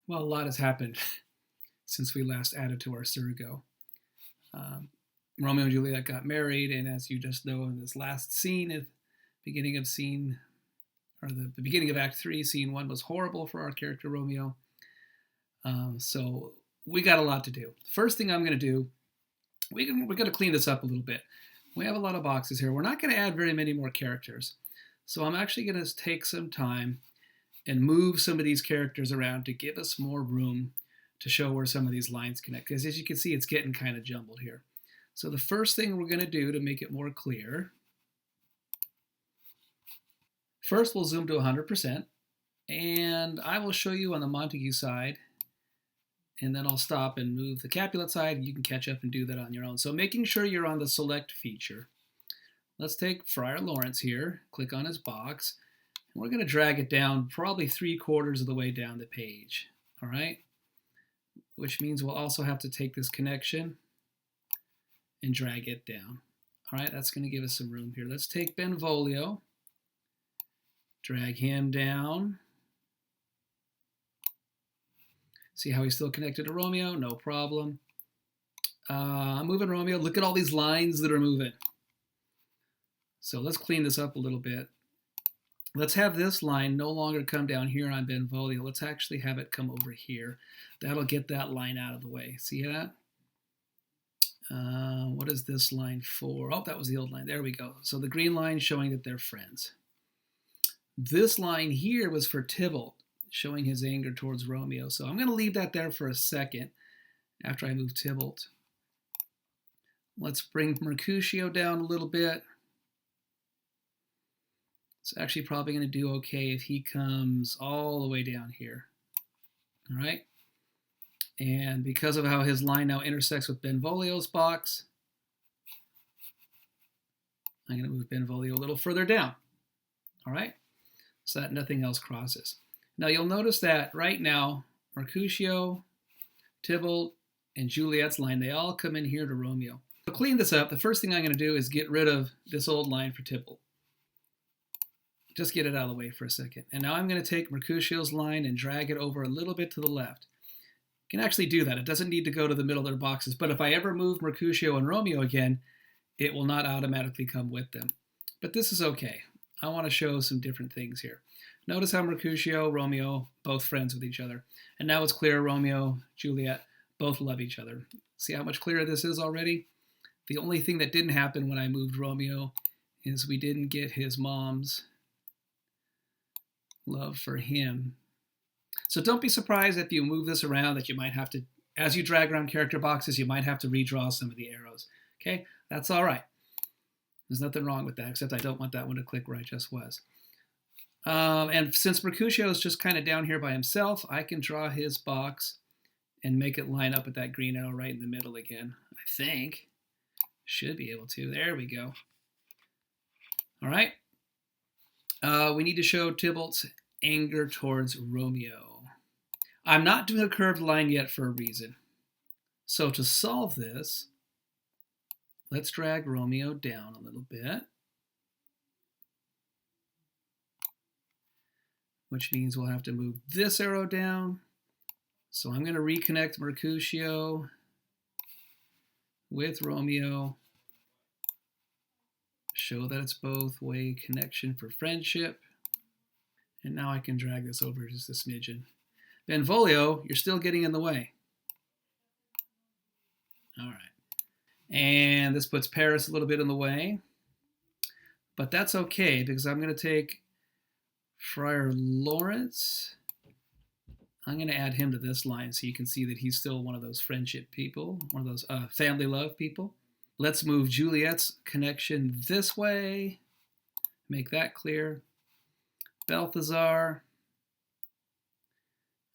Well, a lot has happened since we last added to our CiRGO. Romeo and Juliet got married, and as you just know, in this last scene, at the beginning of scene, or the beginning of Act 3, Scene 1 was horrible for our character Romeo. So we got a lot to do. First thing I'm going to do, we're going to clean this up a little bit. We have a lot of boxes here. We're not going to add very many more characters. So I'm actually going to take some time and move some of these characters around to give us more room to show where some of these lines connect. Because as you can see, it's getting kind of jumbled here. So the first thing we're going to do to make it more clear, first we'll zoom to 100%, and I will show you on the Montague side, and then I'll stop and move the Capulet side. You can catch up and do that on your own. So making sure you're on the select feature. Let's take Friar Lawrence here, click on his box, and we're going to drag it down probably 3/4 of the way down the page. All right? Which means we'll also have to take this connection and drag it down. All right, that's going to give us some room here. Let's take Benvolio, drag him down. See how he's still connected to Romeo? No problem. I'm moving Romeo. Look at all these lines that are moving. So let's clean this up a little bit. Let's have this line no longer come down here on Benvolio. Let's actually have it come over here. That'll get that line out of the way. See that? What is this line for? Oh, that was the old line. There we go. So the green line showing that they're friends. This line here was for Tybalt, showing his anger towards Romeo. So I'm going to leave that there for a second after I move Tybalt. Let's bring Mercutio down a little bit. It's actually probably going to do okay if he comes all the way down here. All right. And because of how his line now intersects with Benvolio's box, I'm going to move Benvolio a little further down. All right. So that nothing else crosses. Now you'll notice that right now, Mercutio, Tybalt, and Juliet's line, they all come in here to Romeo. To clean this up, the first thing I'm going to do is get rid of this old line for Tybalt. Just get it out of the way for a second. And now I'm going to take Mercutio's line and drag it over a little bit to the left. You can actually do that. It doesn't need to go to the middle of their boxes. But if I ever move Mercutio and Romeo again, it will not automatically come with them. But this is okay. I want to show some different things here. Notice how Mercutio, Romeo, both friends with each other. And now it's clear Romeo, Juliet, both love each other. See how much clearer this is already? The only thing that didn't happen when I moved Romeo is we didn't get his mom's love for him. So don't be surprised if you move this around that you might have to, as you drag around character boxes, you might have to redraw some of the arrows. Okay, that's all right. There's nothing wrong with that, except I don't want that one to click where I just was. And since Mercutio is just kind of down here by himself, I can draw his box and make it line up with that green arrow right in the middle again. I think. Should be able to. There we go. All right. We need to show Tybalt's anger towards Romeo. I'm not doing a curved line yet for a reason. So to solve this, let's drag Romeo down a little bit, which means we'll have to move this arrow down. So I'm going to reconnect Mercutio with Romeo, show that it's both way connection for friendship. And now I can drag this over just a smidgen. Benvolio, you're still getting in the way. All right. And this puts Paris a little bit in the way. But that's okay, because I'm going to take Friar Lawrence. I'm going to add him to this line so you can see that he's still one of those friendship people, one of those family love people. Let's move Juliet's connection this way. Make that clear. Balthazar.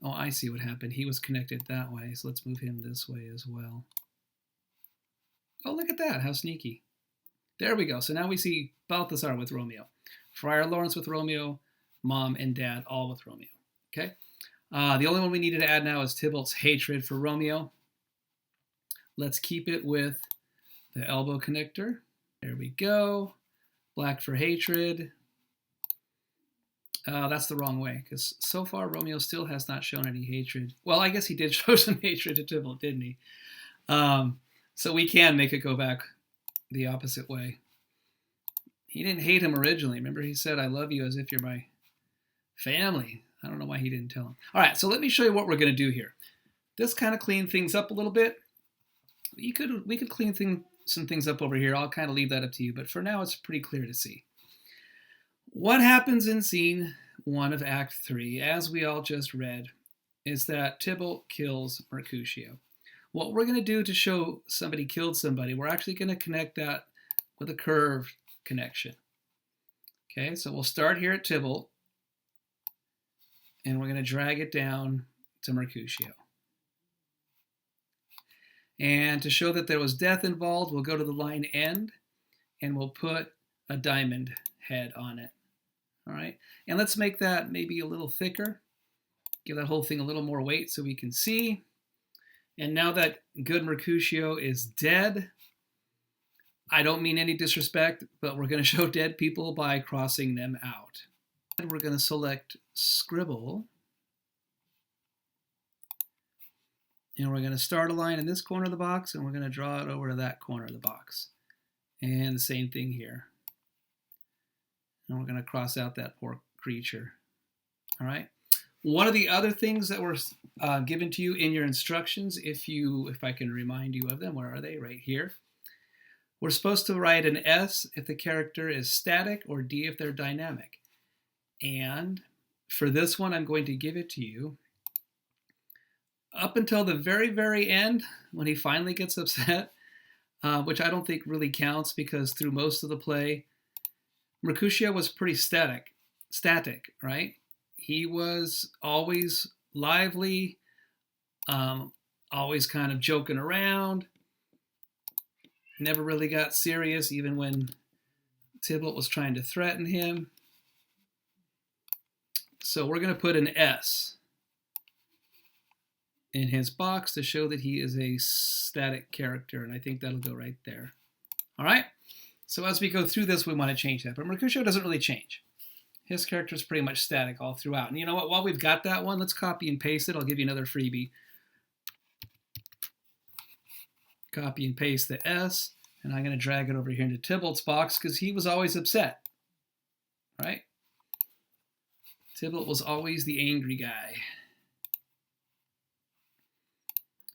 Oh, I see what happened. He was connected that way, so let's move him this way as well. Oh, look at that. How sneaky. There we go. So now we see Balthazar with Romeo. Friar Lawrence with Romeo. Mom and Dad all with Romeo. Okay? The only one we needed to add now is Tybalt's hatred for Romeo. Let's keep it with the elbow connector. There we go. Black for hatred. That's the wrong way, because so far Romeo still has not shown any hatred. Well, I guess he did show some hatred to Tybalt, didn't he? So we can make it go back the opposite way. He didn't hate him originally. Remember, he said, "I love you as if you're my family." I don't know why he didn't tell him. All right, so let me show you what we're going to do here. This kind of cleaned things up a little bit. We could clean some things up over here. I'll kind of leave that up to you, but for now it's pretty clear to see. What happens in scene 1 of Act 3, as we all just read, is that Tybalt kills Mercutio. What we're going to do to show somebody killed somebody, we're actually going to connect that with a curved connection. Okay, so we'll start here at Tybalt, and we're going to drag it down to Mercutio. And to show that there was death involved, we'll go to the line end, and we'll put a diamond head on it. All right, and let's make that maybe a little thicker. Give that whole thing a little more weight so we can see. And now that good Mercutio is dead, I don't mean any disrespect, but we're going to show dead people by crossing them out. And we're going to select Scribble. And we're going to start a line in this corner of the box, and we're going to draw it over to that corner of the box. And the same thing here. And we're going to cross out that poor creature. All right. One of the other things that were given to you in your instructions, if I can remind you of them, where are they? Right here. We're supposed to write an S if the character is static or D if they're dynamic. And for this one, I'm going to give it to you. Up until the very, very end, when he finally gets upset, which I don't think really counts because through most of the play, Mercutio was pretty static, right? He was always lively, always kind of joking around, never really got serious, even when Tybalt was trying to threaten him. So we're going to put an S in his box to show that he is a static character, and I think that'll go right there. All right? So as we go through this, we want to change that. But Mercutio doesn't really change. His character is pretty much static all throughout. And you know what? While we've got that one, let's copy and paste it. I'll give you another freebie. Copy and paste the S, and I'm going to drag it over here into Tybalt's box because he was always upset. Right? Tybalt was always the angry guy.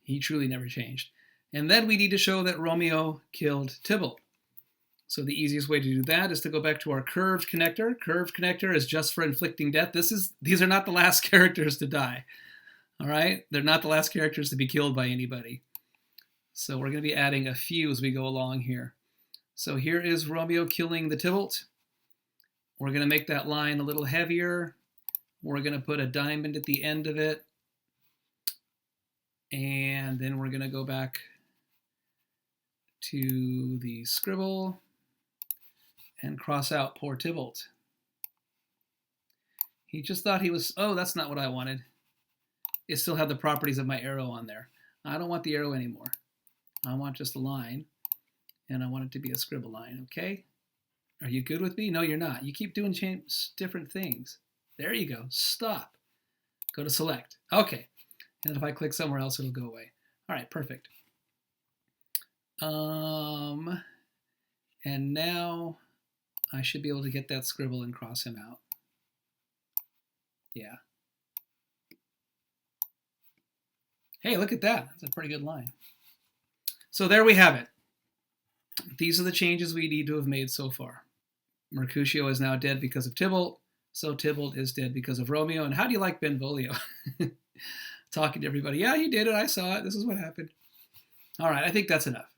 He truly never changed. And then we need to show that Romeo killed Tybalt. So the easiest way to do that is to go back to our curved connector. Curved connector is just for inflicting death. These are not the last characters to die. All right? They're not the last characters to be killed by anybody. So we're going to be adding a few as we go along here. So here is Romeo killing the Tybalt. We're going to make that line a little heavier. We're going to put a diamond at the end of it. And then we're going to go back to the scribble and cross out poor Tybalt. He just thought he was, oh, that's not what I wanted. It still had the properties of my arrow on there. I don't want the arrow anymore. I want just a line, and I want it to be a scribble line, okay? Are you good with me? No, you're not. You keep doing different things. There you go. Stop. Go to select. Okay. And if I click somewhere else, it'll go away. All right, perfect. And now I should be able to get that scribble and cross him out. Yeah. Hey, look at that. That's a pretty good line. So there we have it. These are the changes we need to have made so far. Mercutio is now dead because of Tybalt. So Tybalt is dead because of Romeo. And how do you like Benvolio? Talking to everybody. Yeah, he did it. I saw it. This is what happened. All right, I think that's enough.